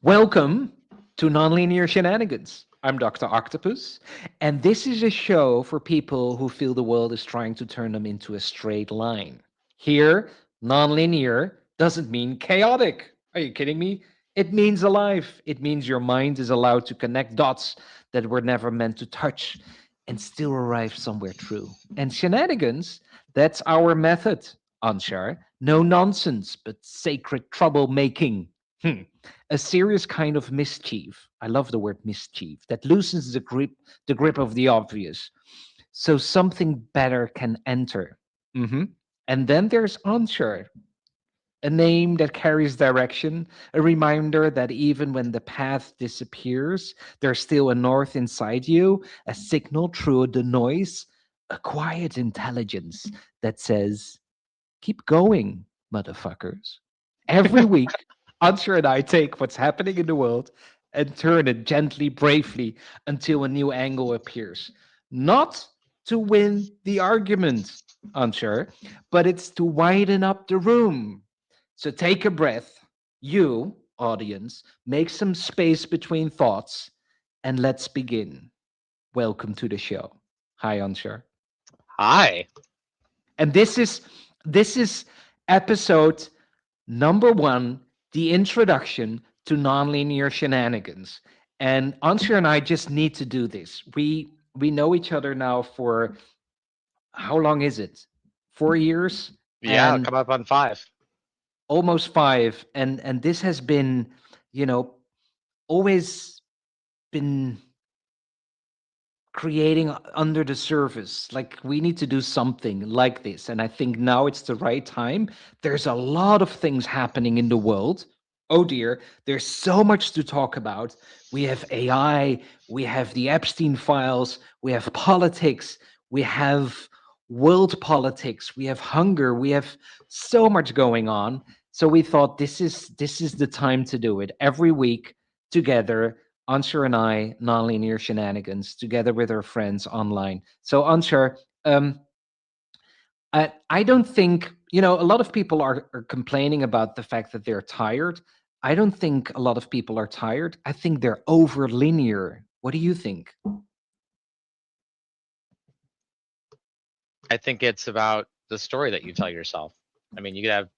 Welcome to Nonlinear Shenanigans. I'm Dr. Octopus, and this is a show for people who feel the world is trying to turn them into a straight line. Here, nonlinear doesn't mean chaotic. Are you kidding me? It means alive. It means your mind is allowed to connect dots that were never meant to touch and still arrive somewhere true. And shenanigans, that's our method, Anshar. No nonsense, but sacred troublemaking. A serious kind of mischief. I love the word mischief that loosens the grip of the obvious, so something better can enter. Mhm. And then there's Answer, a name that carries direction, a reminder that even when the path disappears, there's still a north inside you, a signal through the noise, a quiet intelligence that says, keep going, motherfuckers. Every week, Answer and I take what's happening in the world and turn it gently, bravely until a new angle appears. Not to win the argument, Answer, but it's to widen up the room. So take a breath. You, audience, make some space between thoughts and let's begin. Welcome to the show. Hi, Answer. Hi. And this is episode number one, the introduction to nonlinear shenanigans. And Ansher and I just need to do this. We know each other now for how long is it? 4 years Yeah, and come up on 5. almost five. And this has been, you know, always been creating under the surface. Like we need to do something like this. And I think now it's the right time. There's a lot of things happening in the world. Oh dear, there's so much to talk about. We have AI, we have the Epstein files, we have politics, we have world politics, we have hunger, we have so much going on. So we thought this is the time to do it every week together. Ansher and I, Nonlinear Shenanigans, together with our friends online. So, Ansher, I don't think, a lot of people are complaining about the fact that they're tired. I don't think a lot of people are tired. I think they're over linear. What do you think? I think it's about the story that you tell yourself. I mean, you could have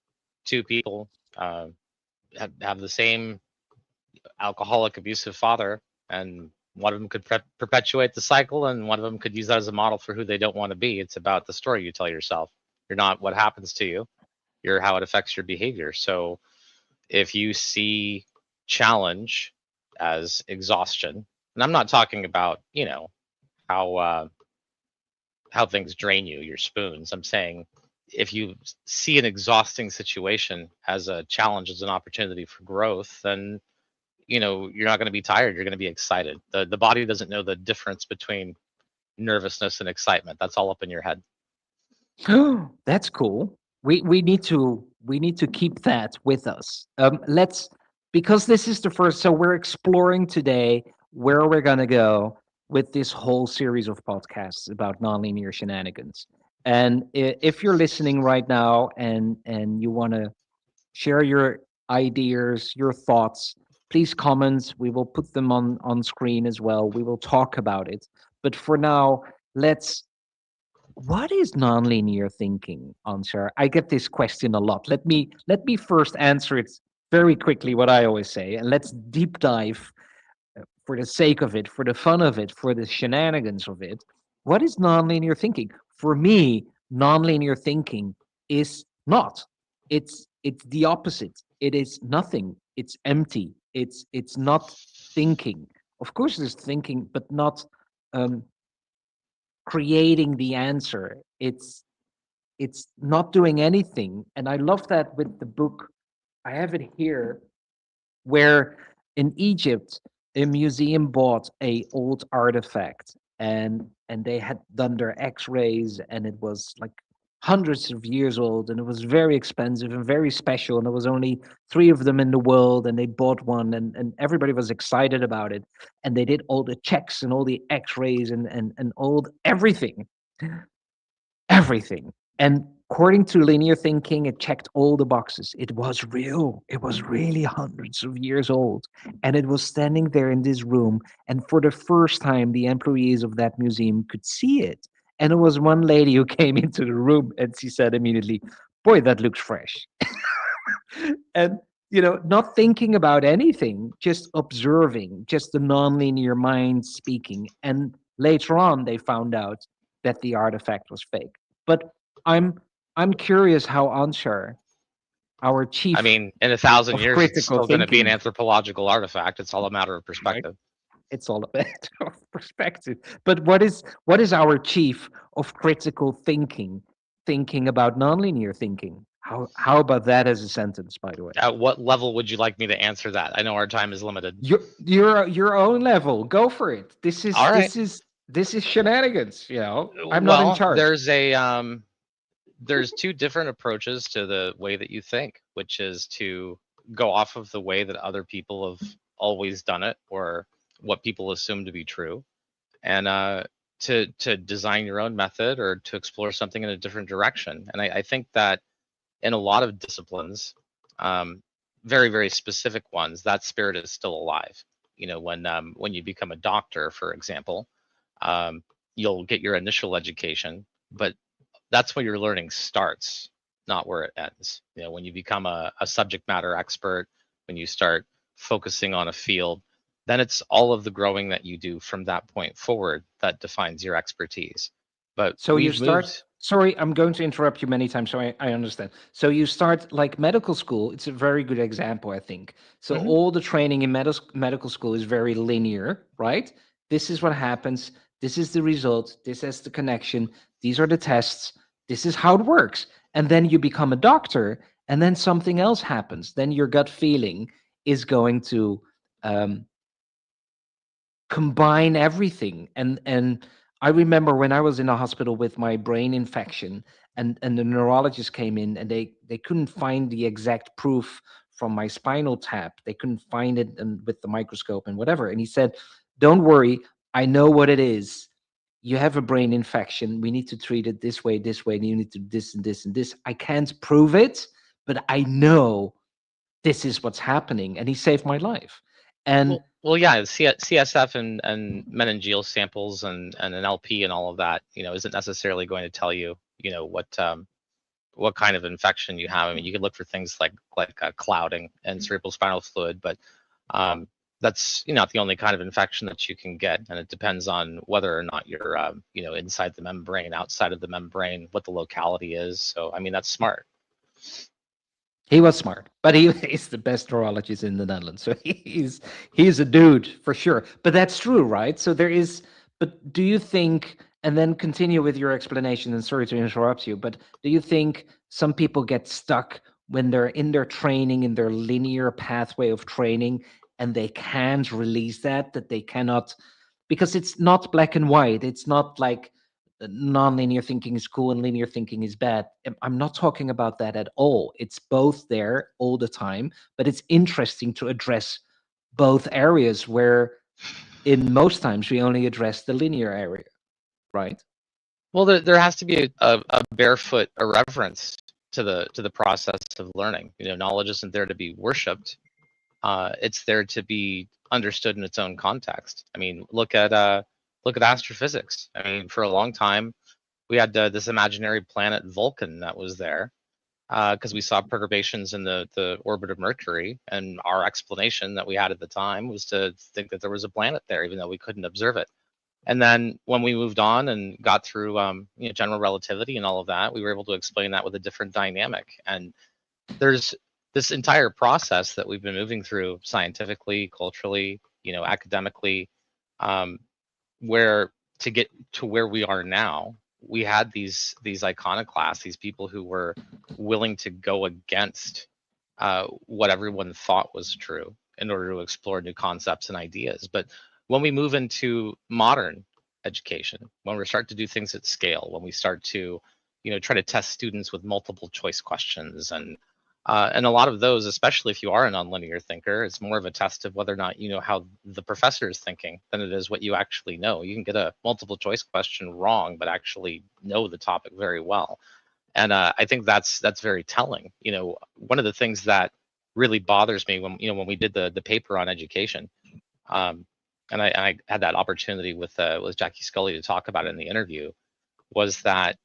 two people have the same alcoholic, abusive father, and one of them could perpetuate the cycle, and one of them could use that as a model for who they don't want to be. It's about the story you tell yourself. You're not what happens to you, you're how it affects your behavior. So if you see challenge as exhaustion, and I'm not talking about, how how things drain you, your spoons. I'm saying if you see an exhausting situation as a challenge, as an opportunity for growth, then you're not going to be tired. You're going to be excited. The body doesn't know the difference between nervousness and excitement. That's all up in your head. That's cool. We need to keep that with us. Let's because this is the first. So we're exploring today where we're gonna go with this whole series of podcasts about nonlinear shenanigans. And if you're listening right now and you want to share your ideas, your thoughts, please comment. We will put them on screen as well. We will talk about it. But for now, let's what is nonlinear thinking, Answer? I get this question a lot. Let me first answer it very quickly, what I always say, and let's deep dive for the sake of it, for the fun of it, for the shenanigans of it. What is nonlinear thinking? For me, nonlinear thinking is not. It's the opposite. It is nothing. It's empty. It's not thinking. Of course, there's thinking, but not um, creating the answer. It's not doing anything. And I love that with the book. I have it here where in Egypt a museum bought a old artifact and they had done their x-rays and it was like hundreds of years old and it was very expensive and very special and there was only three of them in the world and they bought one and everybody was excited about it and they did all the checks and all the x-rays and all everything. Everything. And according to linear thinking, it checked all the boxes. It was real. It was really hundreds of years old. And it was standing there in this room. And for the first time, the employees of that museum could see it. And it was one lady who came into the room and she said immediately, "Boy, that looks fresh." And, not thinking about anything, just observing, just the nonlinear mind speaking. And later on, they found out that the artifact was fake. But I'm I'm curious how Anshar, our I chief mean, in 1,000 of years, it's critical still going to be an thinking, anthropological artifact. It's all a matter of right? perspective. It's all a matter of perspective. But what is our chief of critical thinking about nonlinear thinking? How about that as a sentence, by the way? At what level would you like me to answer that? I know our time is limited. Your own level. Go for it. This is All right. this is this is shenanigans. I'm not in Well, charge. there's two different approaches to the way that you think, which is to go off of the way that other people have always done it or what people assume to be true, and to design your own method or to explore something in a different direction. And I think that in a lot of disciplines, um, very, very specific ones, that spirit is still alive. When you become a doctor, for example, um, you'll get your initial education, but that's where your learning starts, not where it ends. When you become a subject matter expert, when you start focusing on a field, then it's all of the growing that you do from that point forward that defines your expertise. But So you we've start. moved. Sorry, I'm going to interrupt you many times, so I understand. So you start like medical school. It's a very good example, I think. So Mhm. all the training in medical school is very linear, right? This is what happens. This is the result. This is the connection. These are the tests. This is how it works. And then you become a doctor, and then something else happens. Then your gut feeling is going to um, combine everything. And I remember when I was in a hospital with my brain infection, and the neurologist came in, and they couldn't find the exact proof from my spinal tap. They couldn't find it, and with the microscope and whatever. And he said, "Don't worry, I know what it is. You have a brain infection. We need to treat it this way, and you need to do this and this and this. I can't prove it, but I know this is what's happening." And he saved my life. And Well, yeah, CSF and meningeal samples and an LP and all of that, isn't necessarily going to tell you, what kind of infection you have. I mean, you can look for things like clouding and cerebral spinal fluid, but um, that's not the only kind of infection that you can get, and it depends on whether or not you're inside the membrane, outside of the membrane, what the locality is. So, I mean, that's smart. he was smart, but he is the best neurologist in the Netherlands. So he's a dude for sure. But that's true, right? So there is. But do you think? And then continue with your explanation. And sorry to interrupt you, but do you think some people get stuck when they're in their training, in their linear pathway of training, and they can't release that they cannot, because it's not black and white. It's not like non-linear thinking is cool and linear thinking is bad. I'm not talking about that at all. It's both there all the time, but it's interesting to address both areas, where in most times we only address the linear area, right? Well, there has to be a barefoot irreverence to the process of learning. Knowledge isn't there to be worshipped. It's there to be understood in its own context. I mean, look at astrophysics. I mean, for a long time, we had this imaginary planet Vulcan that was there because we saw perturbations in the orbit of Mercury, and our explanation that we had at the time was to think that there was a planet there, even though we couldn't observe it. And then when we moved on and got through general relativity and all of that, we were able to explain that with a different dynamic. And there's this entire process that we've been moving through scientifically, culturally, academically, um, where to get to where we are now, we had these iconoclasts, these people who were willing to go against what everyone thought was true in order to explore new concepts and ideas. But when we move into modern education, when we start to do things at scale, when we start to, try to test students with multiple choice questions and a lot of those, especially if you are a nonlinear thinker, it's more of a test of whether or not you know how the professor is thinking than it is what you actually know. You can get a multiple choice question wrong, but actually know the topic very well. And I think that's very telling. One of the things that really bothers me when we did the paper on education, um, and I had that opportunity with Jackie Scully to talk about it in the interview, was that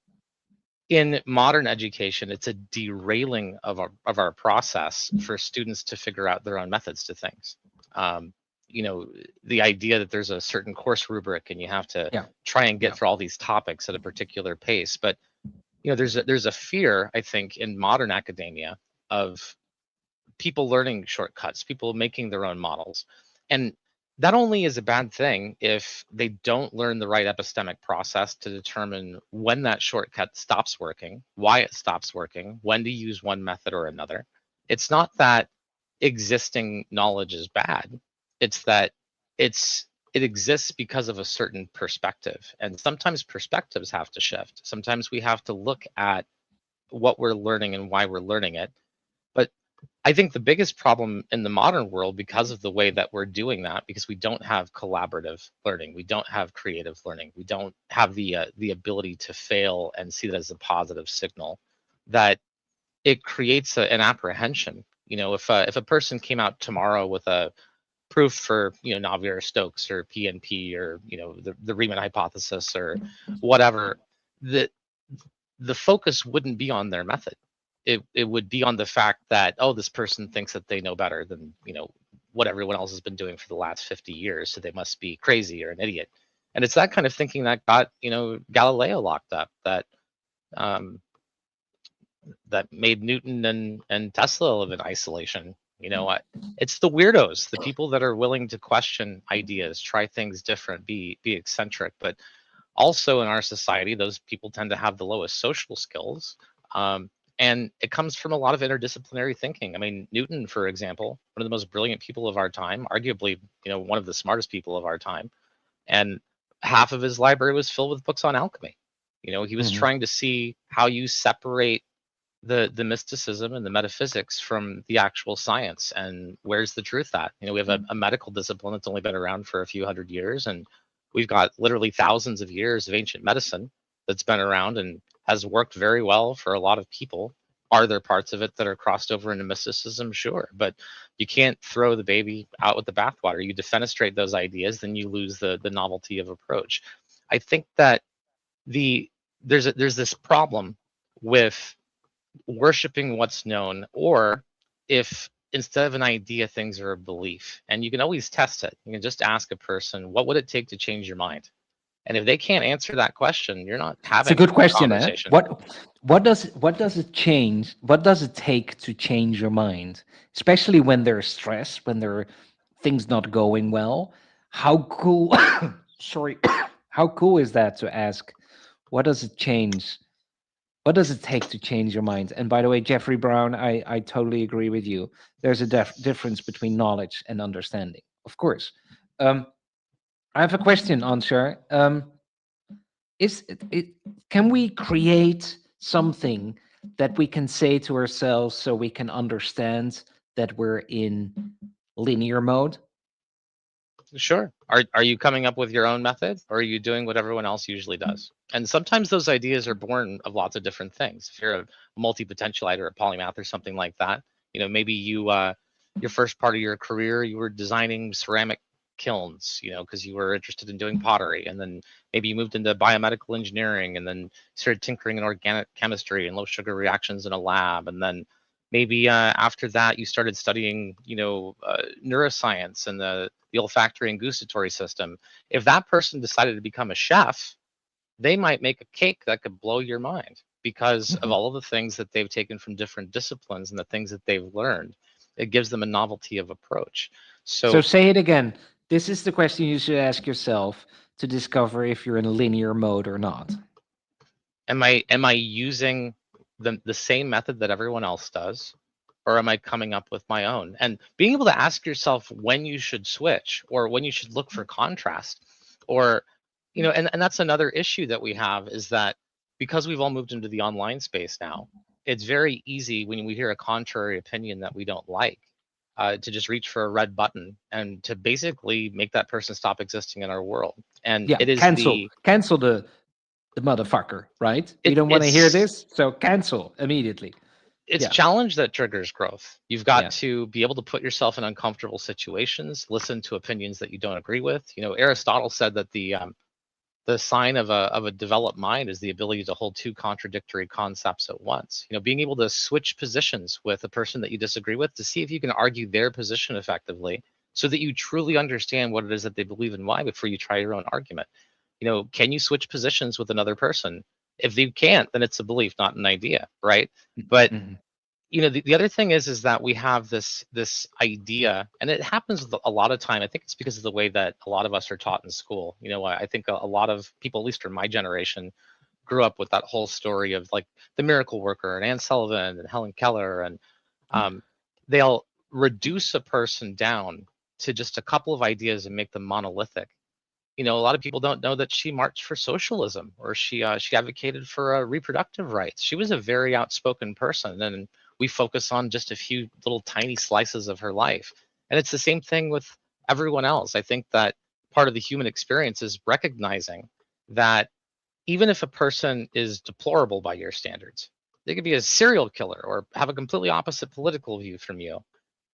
in modern education, it's a derailing of our process for students to figure out their own methods to things. Um, the idea that there's a certain course rubric and you have to Yeah. try and get Yeah. through all these topics at a particular pace. But there's a fear, I think, in modern academia of people learning shortcuts, people making their own models. And that only is a bad thing if they don't learn the right epistemic process to determine when that shortcut stops working, why it stops working, when to use one method or another. It's not that existing knowledge is bad. It's that it exists because of a certain perspective. And sometimes perspectives have to shift. Sometimes we have to look at what we're learning and why we're learning it. But I think the biggest problem in the modern world, because of the way that we're doing that, because we don't have collaborative learning, we don't have creative learning, we don't have the ability to fail and see that as a positive signal, that it creates an apprehension. If a person came out tomorrow with a proof for Navier-Stokes or PNP or the Riemann hypothesis or whatever, the the focus wouldn't be on their method. It would be on the fact that, oh, this person thinks that they know better than what everyone else has been doing for the last 50 years, so they must be crazy or an idiot. And it's that kind of thinking that got Galileo locked up, um, that made Newton and Tesla live in isolation. It's the weirdos, the people that are willing to question ideas, try things different, be eccentric. But also in our society, those people tend to have the lowest social skills. And it comes from a lot of interdisciplinary thinking. I mean, Newton, for example, one of the most brilliant people of our time, arguably, one of the smartest people of our time, and half of his library was filled with books on alchemy. He was Mhm. trying to see how you separate the mysticism and the metaphysics from the actual science, and where's the truth at. We have a medical discipline that's only been around for a few hundred years, and we've got literally thousands of years of ancient medicine that's been around and has worked very well for a lot of people. Are there parts of it that are crossed over into mysticism? Sure, but you can't throw the baby out with the bathwater. You defenestrate those ideas, then you lose the novelty of approach. I think that there's this problem with worshiping what's known, or if instead of an idea, things are a belief. And you can always test it. You can just ask a person, what would it take to change your mind? And if they can't answer that question, you're not It's a having good a question, eh? conversation. What does it change? What does it take to change your mind? Especially when there's stress, when there are things not going well. How cool sorry. How cool is that to ask, what does it change? What does it take to change your mind? And by the way, Jeffrey Brown, I totally agree with you. There's a difference between knowledge and understanding, of course. Um, I have a question, Ansher. Is it can we create something that we can say to ourselves so we can understand that we're in linear mode? Sure. Are you coming up with your own method, or are you doing what everyone else usually does? And sometimes those ideas are born of lots of different things. If you're a multi-potentialite or a polymath or something like that, maybe your first part of your career, you were designing ceramic kilns, because you were interested in doing pottery. And then maybe you moved into biomedical engineering and then started tinkering in organic chemistry and low sugar reactions in a lab. And then maybe after that, you started studying, neuroscience and the olfactory and gustatory system. If that person decided to become a chef, they might make a cake that could blow your mind because of Mhm. all of the things that they've taken from different disciplines and the things that they've learned. It gives them a novelty of approach. So So say it again. This is the question you should ask yourself to discover if you're in linear mode or not. am I using the same method that everyone else does, or am I coming up with my own? And being able to ask yourself when you should switch or when you should look for contrast, or and that's another issue that we have, is that because we've all moved into the online space now, it's very easy when we hear a contrary opinion that we don't like, to just reach for a red button and to basically make that person stop existing in our world. And Yeah, it is cancel the cancel the the motherfucker, right? We it, don't want to hear it's this, so cancel immediately. it's Yeah, challenge that triggers growth. You've got yeah. to be able to put yourself in uncomfortable situations, listen to opinions that you don't agree with. Aristotle said that the sign of a developed mind is the ability to hold two contradictory concepts at once. Being able to switch positions with a person that you disagree with to see if you can argue their position effectively so that you truly understand what it is that they believe and why before you try your own argument. Can you switch positions with another person? If you can't, then it's a belief, not an idea, right? But Mhm. the other thing is that we have this idea, and it happens a lot of time. I think it's because of the way that a lot of us are taught in school. I think a lot of people, at least from my generation, grew up with that whole story of like the miracle worker and Anne Sullivan and Helen Keller, and um, they'll reduce a person down to just a couple of ideas and make them monolithic. A lot of people don't know that she marched for socialism, or she advocated for reproductive rights. She was a very outspoken person, and we focus on just a few little tiny slices of her life. And it's the same thing with everyone else. I think that part of the human experience is recognizing that even if a person is deplorable by your standards, they could be a serial killer or have a completely opposite political view from you.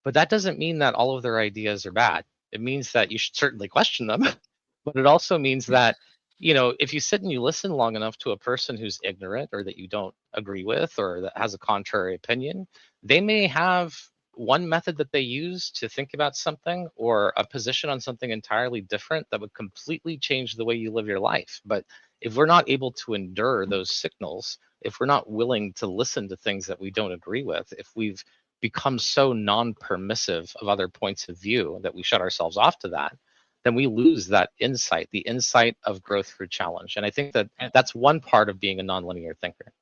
But that doesn't mean that all of their ideas are bad. It means that you should certainly question them. But it also means that, if you sit and you listen long enough to a person who's ignorant or that you don't agree with or that has a contrary opinion, they may have one method that they use to think about something or a position on something entirely different that would completely change the way you live your life. But if we're not able to endure those signals, if we're not willing to listen to things that we don't agree with, if we've become so non-permissive of other points of view that we shut ourselves off to that, then we lose that insight, the insight of growth through challenge. And I think that And, that's one part of being a nonlinear thinker.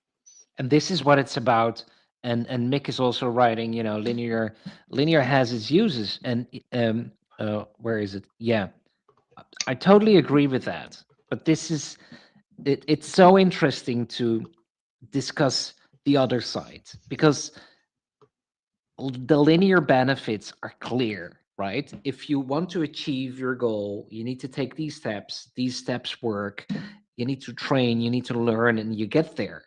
and this is what it's about. And Mick is also writing, linear has its uses. And where is it? Yeah, I totally agree with that. But this is it, it's so interesting to discuss the other side because the linear benefits are clear, right? If you want to achieve your goal, you need to take these steps. These steps work. You need to train, you need to learn, and you get there.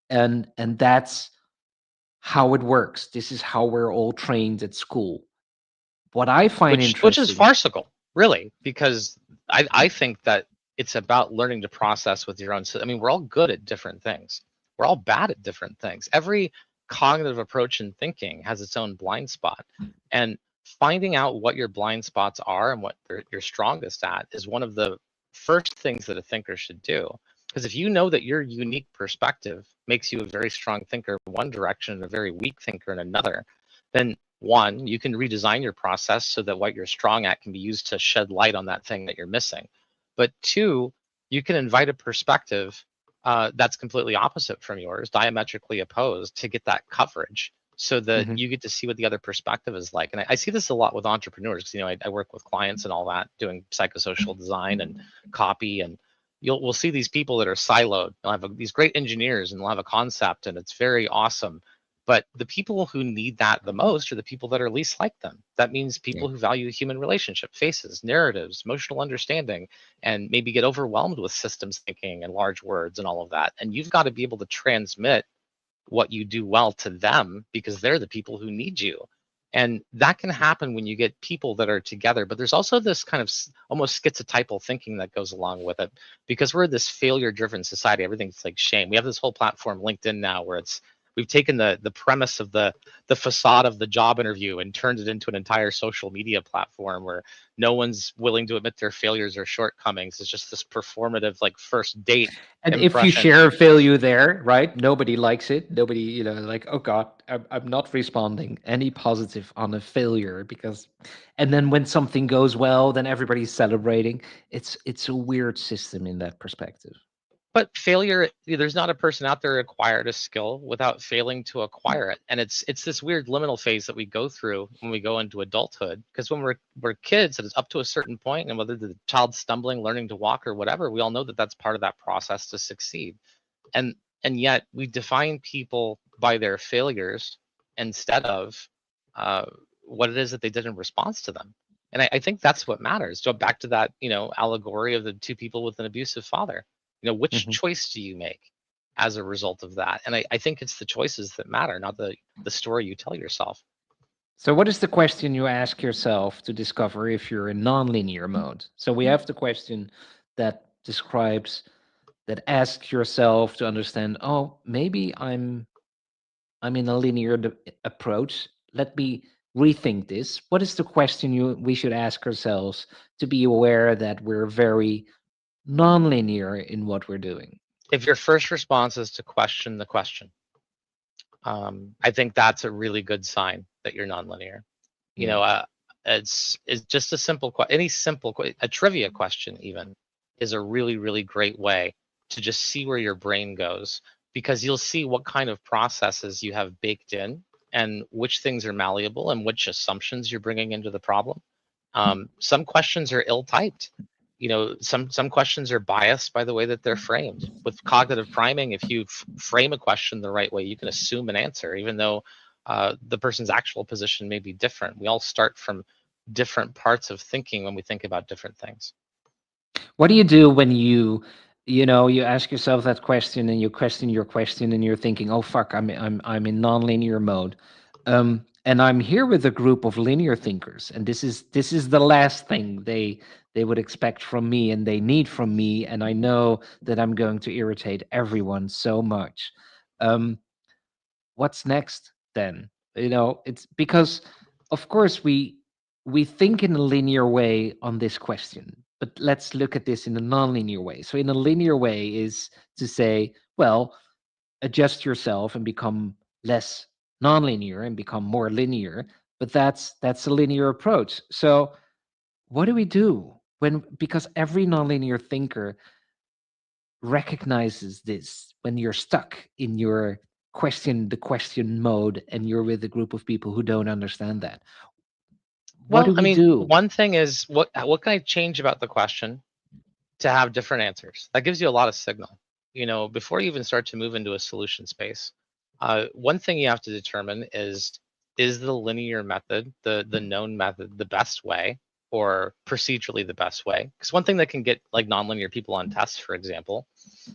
And that's how it works. This is how we're all trained at school. What I find Which is interesting. farcical, really, because I think that it's about learning to process with your own. I mean, we're all good at different things. We're all bad at different things. Every cognitive approach in thinking has its own blind spot, and finding out what your blind spots are and what you're strongest at is one of the first things that a thinker should do. Because if you know that your unique perspective makes you a very strong thinker in one direction and a very weak thinker in another, then one, you can redesign your process so that what you're strong at can be used to shed light on that thing that you're missing. But two, you can invite a perspective that's completely opposite from yours, diametrically opposed, to get that coverage so that Mhm. you get to see what the other perspective is like. And I see this a lot with entrepreneurs because, I work with clients and all that, doing psychosocial design and copy. And we'll see these people that are siloed. They'll have these great engineers and they'll have a concept and it's very awesome, but the people who need that the most are the people that are least like them. That means Yeah. people who value human relationship, faces, narratives, emotional understanding, and maybe get overwhelmed with systems thinking and large words and all of that. And you've got to be able to transmit what you do well to them because they're the people who need you. And that can happen when you get people that are together. But there's also this kind of almost schizotypal thinking that goes along with it because we're this failure driven society. Everything's like shame. We have this whole platform, LinkedIn, now where we've taken the premise of the facade of the job interview and turned it into an entire social media platform where no one's willing to admit their failures or shortcomings. It's just this performative like first date And if you impression. share a failure there, right? Nobody likes it. Nobody, like, oh God, I'm not responding any positive on a failure because, and then when something goes well, then everybody's celebrating. It's a weird system in that perspective. But failure, there's not a person out there who acquired a skill without failing to acquire it. And it's this weird liminal phase that we go through when we go into adulthood. Because when we're kids, it's up to a certain point, and whether the child's stumbling, learning to walk, or whatever, we all know that that's part of that process to succeed. And and yet we define people by their failures instead of uh, what it is that they did in response to them. And I think that's what matters. So back to that, allegory of the two people with an abusive father. Which Mhm. choice do you make as a result of that? And I think it's the choices that matter, not the story you tell yourself. So, what is the question you ask yourself to discover if you're in nonlinear mode? So, we have the question that describes that asks yourself to understand. Oh, maybe I'm in a linear approach. Let me rethink this. What is the question we should ask ourselves to be aware that we're very nonlinear in what we're doing? If your first response is to question the question, I think that's a really good sign that you're nonlinear. You Yeah. know, it's just a simple any simple a trivia question even is a really great way to just see where your brain goes, because you'll see what kind of processes you have baked in and which things are malleable and which assumptions you're bringing into the problem. Some questions are ill-typed. Some questions are biased by the way that they're framed. With cognitive priming, if you frame a question the right way, you can assume an answer, even though the person's actual position may be different. We all start from different parts of thinking when we think about different things. What do you do when you ask yourself that question and you question your question and you're thinking, oh fuck, I'm in nonlinear mode, and I'm here with a group of linear thinkers, and this is the last thing they would expect from me and they need from me, and I know that I'm going to irritate everyone so much. Um, what's next then? It's because of course we think in a linear way on this question, but let's look at this in a nonlinear way. So in a linear way is to say, well, adjust yourself and become less nonlinear and become more linear, but that's a linear approach. So what do we do when, because every nonlinear thinker recognizes this, when you're stuck in your the question mode and you're with a group of people who don't understand that? What do Well, I we mean, do? one thing is what can I change about the question to have different answers? That gives you a lot of signal. Before you even start to move into a solution space, one thing you have to determine is the linear method, the known method, the best way, or procedurally the best way? Because one thing that can get like nonlinear people on tests, for example,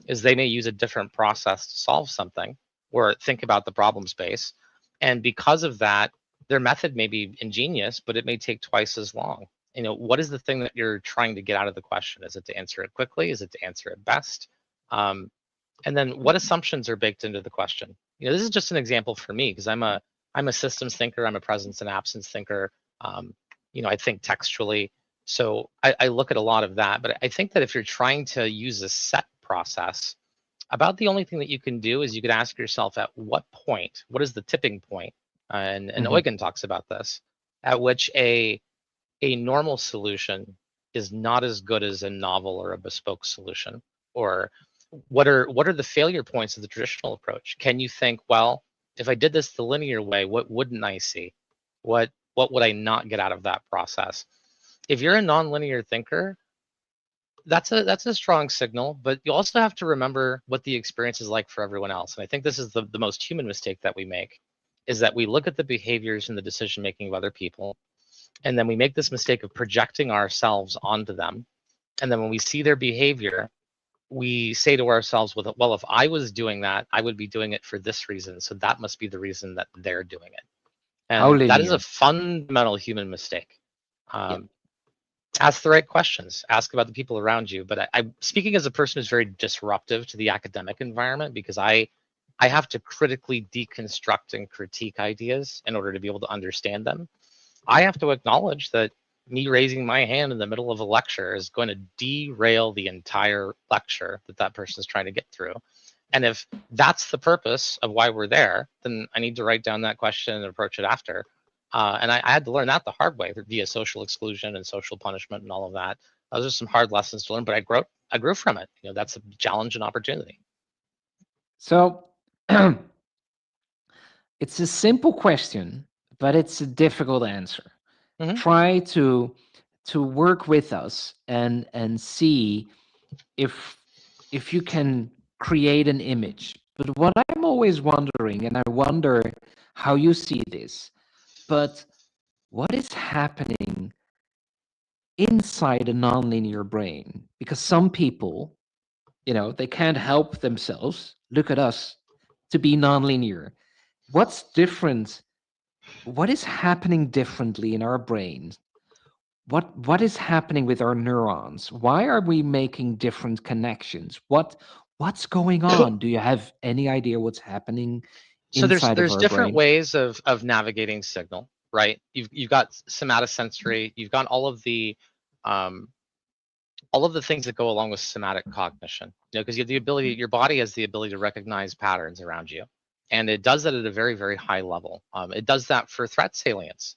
is they may use a different process to solve something or think about the problem space. And because of that, their method may be ingenious, but it may take twice as long. What is the thing that you're trying to get out of the question? Is it to answer it quickly? Is it to answer it best? Um, and then what assumptions are baked into the question? This is just an example for me because I'm a systems thinker. I'm a presence and absence thinker. Um, I think textually. So I look at a lot of that. But I think that if you're trying to use a set process, about the only thing that you can do is you could ask yourself at what point, what is the tipping point? And Mhm. Eugen talks about this, at which a normal solution is not as good as a novel or a bespoke solution. Or what are the failure points of the traditional approach? Can you think, well, if I did this the linear way, what wouldn't I see? What would I not get out of that process? If you're a nonlinear thinker, that's a strong signal, but you also have to remember what the experience is like for everyone else. And I think this is the most human mistake that we make, is that we look at the behaviors and the decision making of other people, and then we make this mistake of projecting ourselves onto them. And then when we see their behavior, we say to ourselves, well, if I was doing that, I would be doing it for this reason. So that must be the reason that they're doing it. How And that is a linear? fundamental human mistake. Yeah. Um, Ask the right questions. Ask about the people around you. But I'm speaking as a person who's very disruptive to the academic environment, because I have to critically deconstruct and critique ideas in order to be able to understand them. I have to acknowledge that me raising my hand in the middle of a lecture is going to derail the entire lecture that person is trying to get through. And if that's the purpose of why we're there, then I need to write down that question and approach it after. And I had to learn that the hard way via social exclusion and social punishment and all of that. Those are some hard lessons to learn, but I grew from it. That's a challenge and opportunity. So it's a simple question, but it's a difficult answer. Hmm. Try to work with us and see if you can create an image. But what I'm always wondering, and I wonder how you see this, but what is happening inside a nonlinear brain? Because some people They can't help themselves. Look at us, to be nonlinear. What's different? What is happening differently in our brains? What is happening with our neurons? Why are we making different connections? What's going on? Do you have any idea what's happening So inside of there's our different brain? ways of navigating signal, right? You've got somatosensory, you've got um, all of the things that go along with somatic cognition. Because you have the ability, your body has the ability to recognize patterns around you, and it does that at a very very high level. It does that for threat salience.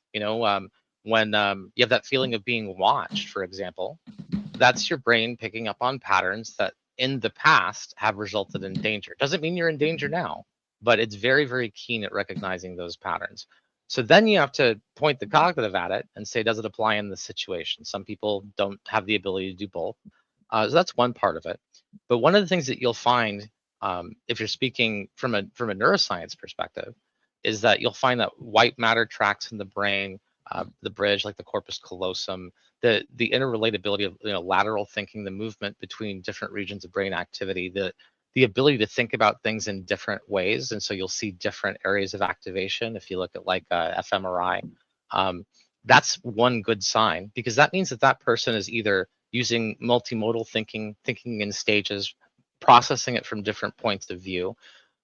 When you have that feeling of being watched, for example, that's your brain picking up on patterns that in the past have resulted in danger. Doesn't mean you're in danger now, but it's very, very keen at recognizing those patterns. So then you have to point the cognitive at it and say, does it apply in this situation? Some people don't have the ability to do both. So that's one part of it. But one of the things that you'll find, if you're speaking from a neuroscience perspective, is that you'll find that white matter tracks in the brain, the bridge, like the corpus callosum, the interrelatability of lateral thinking, the movement between different regions of brain activity, the ability to think about things in different ways, and so you'll see different areas of activation. If you look at like fMRI, um, that's one good sign, because that means that that person is either using multimodal thinking, thinking in stages, processing it from different points of view.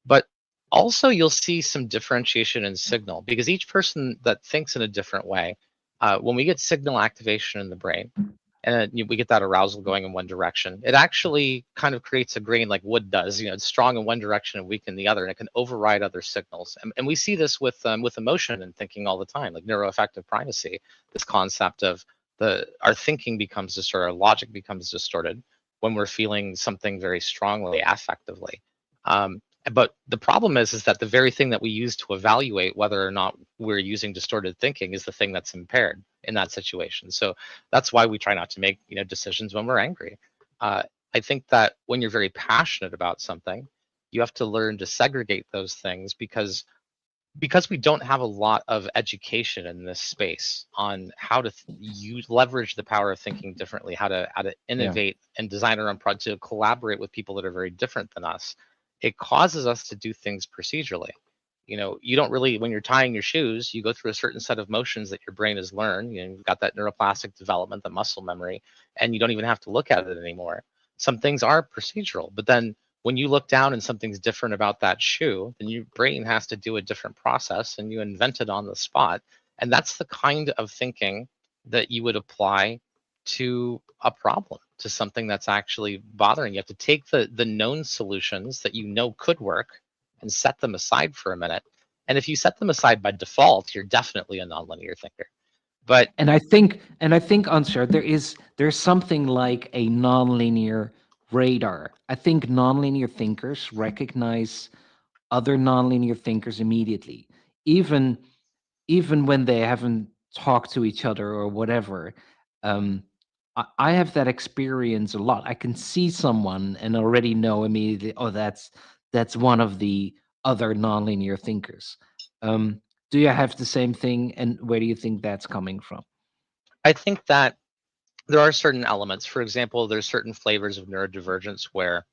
But also you'll see some differentiation in signal, because each person that thinks in a different way, when we get signal activation in the brain, and we get that arousal going in one direction, it actually kind of creates a grain like wood does. It's strong in one direction and weak in the other, and it can override other signals. And we see this with emotion and thinking all the time, like neuroaffective primacy. This concept of our thinking becomes distorted, our logic becomes distorted when we're feeling something very strongly affectively. Um, but the problem is that the very thing that we use to evaluate whether or not we're using distorted thinking is the thing that's impaired in that situation. So that's why we try not to make decisions when we're angry. Uh, I think that when you're very passionate about something, you have to learn to segregate those things, because we don't have a lot of education in this space on how to use leverage the power of thinking differently, how to Yeah. innovate and design our own project, to collaborate with people that are very different than us. It causes us to do things procedurally. You don't really, when you're tying your shoes, you go through a certain set of motions that your brain has learned. You've got that neuroplastic development, the muscle memory, and you don't even have to look at it anymore. Some things are procedural, but then when you look down and something's different about that shoe, then your brain has to do a different process and you invent it on the spot. And that's the kind of thinking that you would apply to a problem, to something that's actually bothering you. You have to take the known solutions that could work and set them aside for a minute. And if you set them aside by default, you're definitely a nonlinear thinker. But And I think, Answer, there's something like a nonlinear radar. I think nonlinear thinkers recognize other nonlinear thinkers immediately, even even when they haven't talked to each other or whatever. Um, I have that experience a lot. I can see someone and already know immediately, oh, that's one of the other nonlinear thinkers. Do you have the same thing, and where do you think that's coming from? I think that there are certain elements. For example, there's certain flavors of neurodivergence where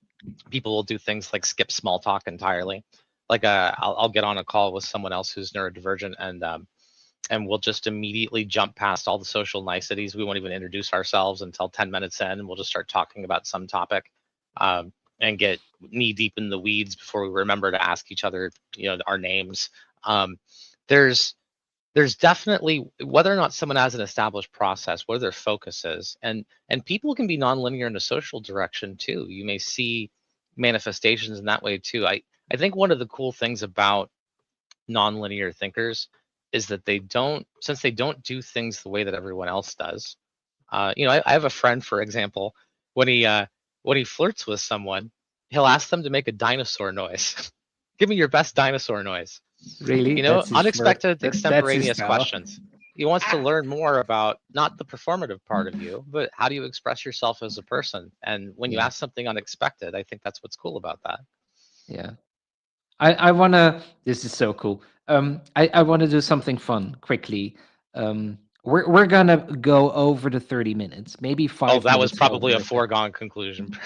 people will do things like skip small talk entirely. Like I'll get on a call with someone else who's neurodivergent, and we'll just immediately jump past all the social niceties. We won't even introduce ourselves until 10 minutes in, and we'll just start talking about some topic, and get knee deep in the weeds before we remember to ask each other, our names. Um, there's there's definitely, whether or not someone has an established process, where their focus is, and people can be nonlinear in a social direction too. You may see manifestations in that way too. I think one of the cool things about nonlinear thinkers is that since they don't do things the way that everyone else does. I have a friend, for example, when he flirts with someone, he'll ask them to make a dinosaur noise. Give me your best dinosaur noise. Really, that's his flirt. Unexpected, That's his extemporaneous style. questions. He wants to learn more about not the performative part of you, but how do you express yourself as a person. And when you Yeah, ask something unexpected, I think that's what's cool about that. yeah. I wanna. This is so cool. I wanna do something fun quickly. We're gonna go over the 30 minutes, maybe Oh, five that was minutes probably over. a foregone conclusion.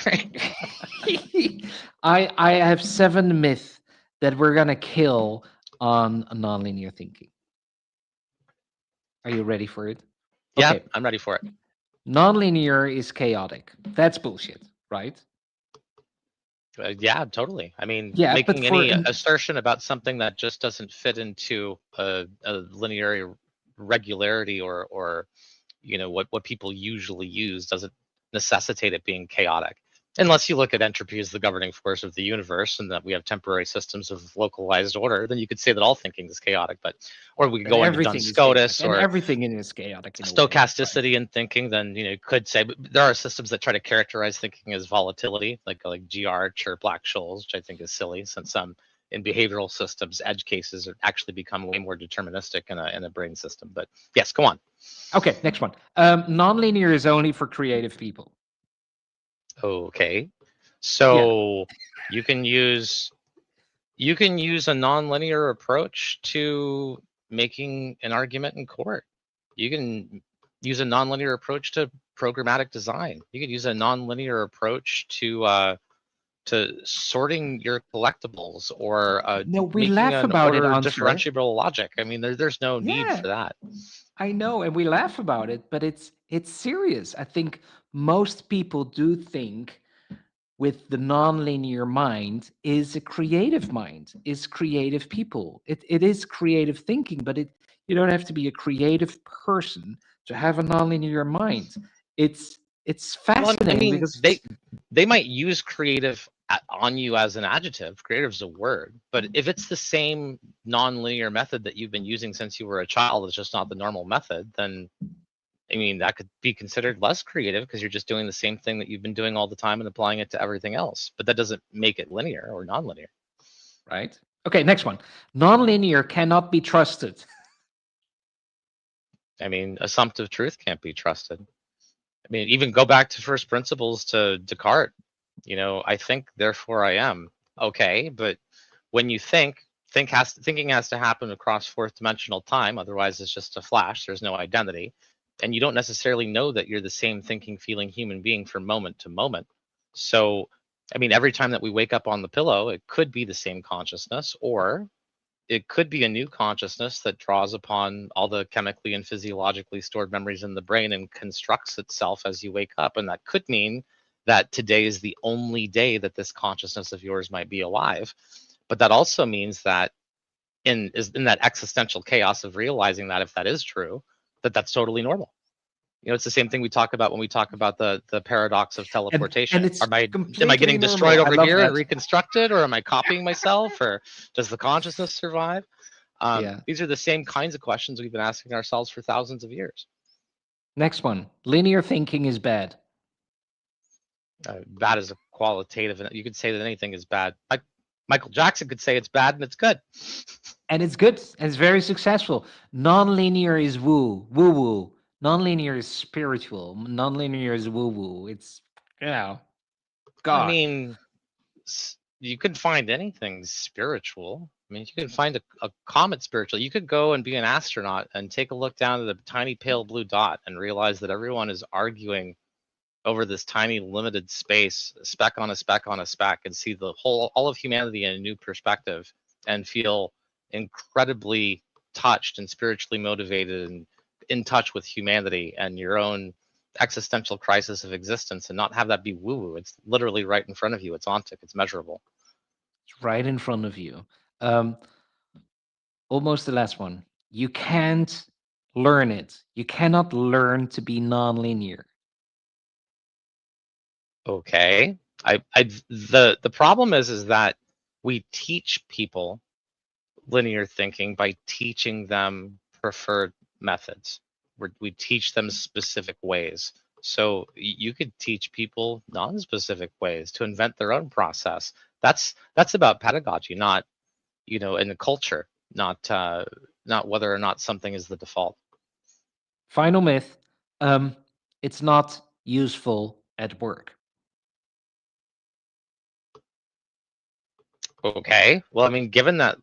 I have 7 myths that we're gonna kill on nonlinear thinking. Are you ready for it? Yeah, Okay, I'm ready for it. nonlinear is chaotic. That's bullshit, right? Yeah, totally. I mean, Yeah, but making for any assertion about something that just doesn't fit into a linear regularity or what people usually use doesn't necessitate it being chaotic, unless you look at entropy as the governing force of the universe and that we have temporary systems of localized order. Then you could say that all thinking is chaotic. But or we could but go into everything Duns is chaotic, Scotus and or everything is chaotic in a way, right? stochasticity in thinking. Then you could say, but there are systems that try to characterize thinking as volatility, like G-arch or black shoals, which I think is silly, since in behavioral systems edge cases actually become way more deterministic in a brain system. But yes, go on. Okay, next one. Nonlinear is only for creative people. Okay, Yeah. so you can use a nonlinear approach to making an argument in court. You can use a nonlinear approach to programmatic design. You could use a nonlinear approach to sorting your collectibles or No, we making laugh an about it, order Answer. differentiable logic. I mean, there's no need Yeah, for that. I know, and we laugh about it, but it's serious. I think most people do think with the nonlinear mind is a creative mind, is creative people. It is creative thinking, but you don't have to be a creative person to have a nonlinear mind. It's Well, I fascinating mean, because they might use creative on you as an adjective. Creative is a word, but if it's the same nonlinear method that you've been using since you were a child, it's just not the normal method, then I mean, that could be considered less creative because you're just doing the same thing that you've been doing all the time and applying it to everything else. But that doesn't make it linear or nonlinear. right. Okay, next one. Nonlinear cannot be trusted. I mean, assumptive truth can't be trusted. I mean, even go back to first principles to Descartes. I think, therefore I am. Okay, but when you thinking has to happen across fourth dimensional time. Otherwise, it's just a flash. There's no identity, and you don't necessarily know that you're the same thinking, feeling human being from moment to moment. So, I mean, every time that we wake up on the pillow, it could be the same consciousness, or it could be a new consciousness that draws upon all the chemically and physiologically stored memories in the brain and constructs itself as you wake up. And that could mean that today is the only day that this consciousness of yours might be alive. But that also means that in that existential chaos of realizing that, if that is true, that's totally normal. It's the same thing we talk about when we talk about the paradox of And teleportation. it's Am I completely getting destroyed normal. I over love here and that. reconstructed, or am I copying myself, or does the consciousness survive? Yeah. These are the same kinds of questions we've been asking ourselves for thousands of years. Next one. Linear thinking is bad. Bad is a qualitative, and you could say that anything is bad. Like Michael Jackson could say it's bad and it's good. And it's good. And it's very successful. Nonlinear is woo woo. Nonlinear is spiritual. Nonlinear is woo woo. It's, I God. mean, you can find anything spiritual. I mean, you can find a comet spiritual. You could go and be an astronaut and take a look down at the tiny pale blue dot and realize that everyone is arguing over this tiny limited space, speck on a speck on a speck, and see all of humanity in a new perspective and feel incredibly touched and spiritually motivated and in touch with humanity and your own existential crisis of existence, and not have that be woo woo. It's literally right in front of you. It's ontic, it's measurable. It's right in front of you. Um, Almost the last one. You can't learn it. You cannot learn to be nonlinear. Okay. The problem is that we teach people linear thinking by teaching them preferred methods. We teach them specific ways. So you could teach people non-specific ways to invent their own process. That's about pedagogy, not in the culture, not whether or not something is the default. Final myth. Um, it's not useful at work. Okay. Well, I mean, given that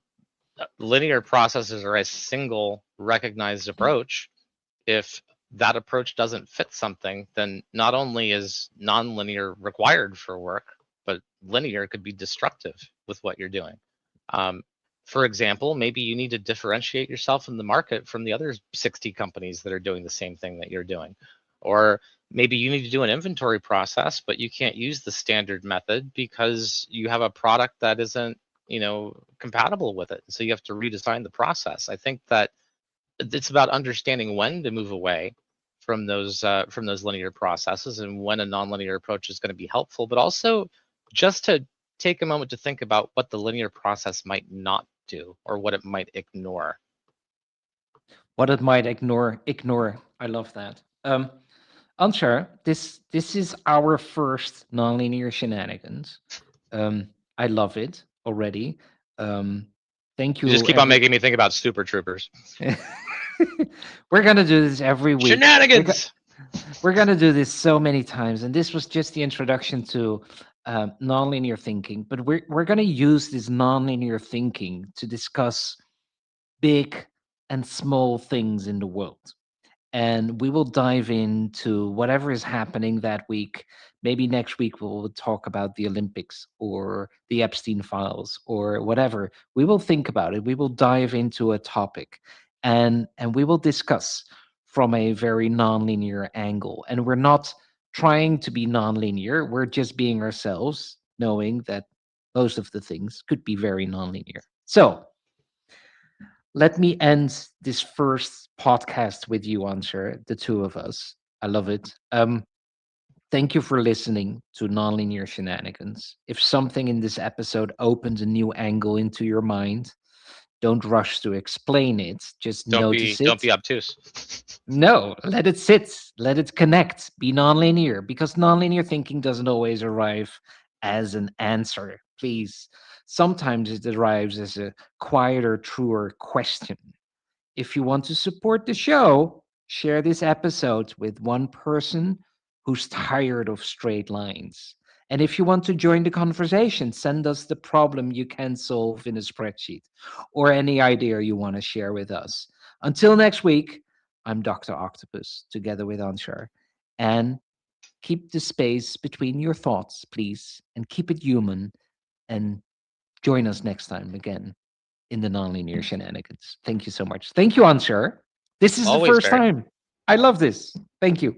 linear processes are a single recognized approach, if that approach doesn't fit something, then not only is nonlinear required for work, but linear could be destructive with what you're doing. Um, for example, maybe you need to differentiate yourself in the market from the other 60 companies that are doing the same thing that you're doing. Or maybe you need to do an inventory process, but you can't use the standard method because you have a product that isn't, compatible with it. So you have to redesign the process. I think that it's about understanding when to move away from those linear processes and when a nonlinear approach is going to be helpful, but also just to take a moment to think about what the linear process might not do or what it might ignore. What it might ignore. I love that. Anshar, this is our first nonlinear shenanigans. I love it already. Um, thank You just you, keep on every. making me think about Super Troopers. We're gonna do this every week. Shenanigans! We're gonna do this so many times, and this was just the introduction to nonlinear thinking. But we're gonna use this nonlinear thinking to discuss big and small things in the world, and we will dive into whatever is happening that week. Maybe next week we'll talk about the Olympics or the Epstein files or whatever. We will think about it. We will dive into a topic, and we will discuss from a very nonlinear angle. And we're not trying to be nonlinear. We're just being ourselves, knowing that most of the things could be very nonlinear. So let me end this first podcast with you, Answer, the two of us. I love it. Thank you for listening to Nonlinear Shenanigans. If something in this episode opens a new angle into your mind, don't rush to explain it. Just notice Don't it. be obtuse. No, let it sit, let it connect, be nonlinear, because nonlinear thinking doesn't always arrive as an answer. Please, sometimes it arrives as a quieter, truer question. If you want to support the show, share this episode with one person who's tired of straight lines. And if you want to join the conversation, send us the problem you can solve in a spreadsheet or any idea you want to share with us. Until next week, I'm Dr. Octopus together with Anshar. And keep the space between your thoughts, please, and keep it human. And join us next time again in the nonlinear shenanigans. Thank you so much. Thank you, Answer. This is the Always, first Barry. time. I love this. Thank you.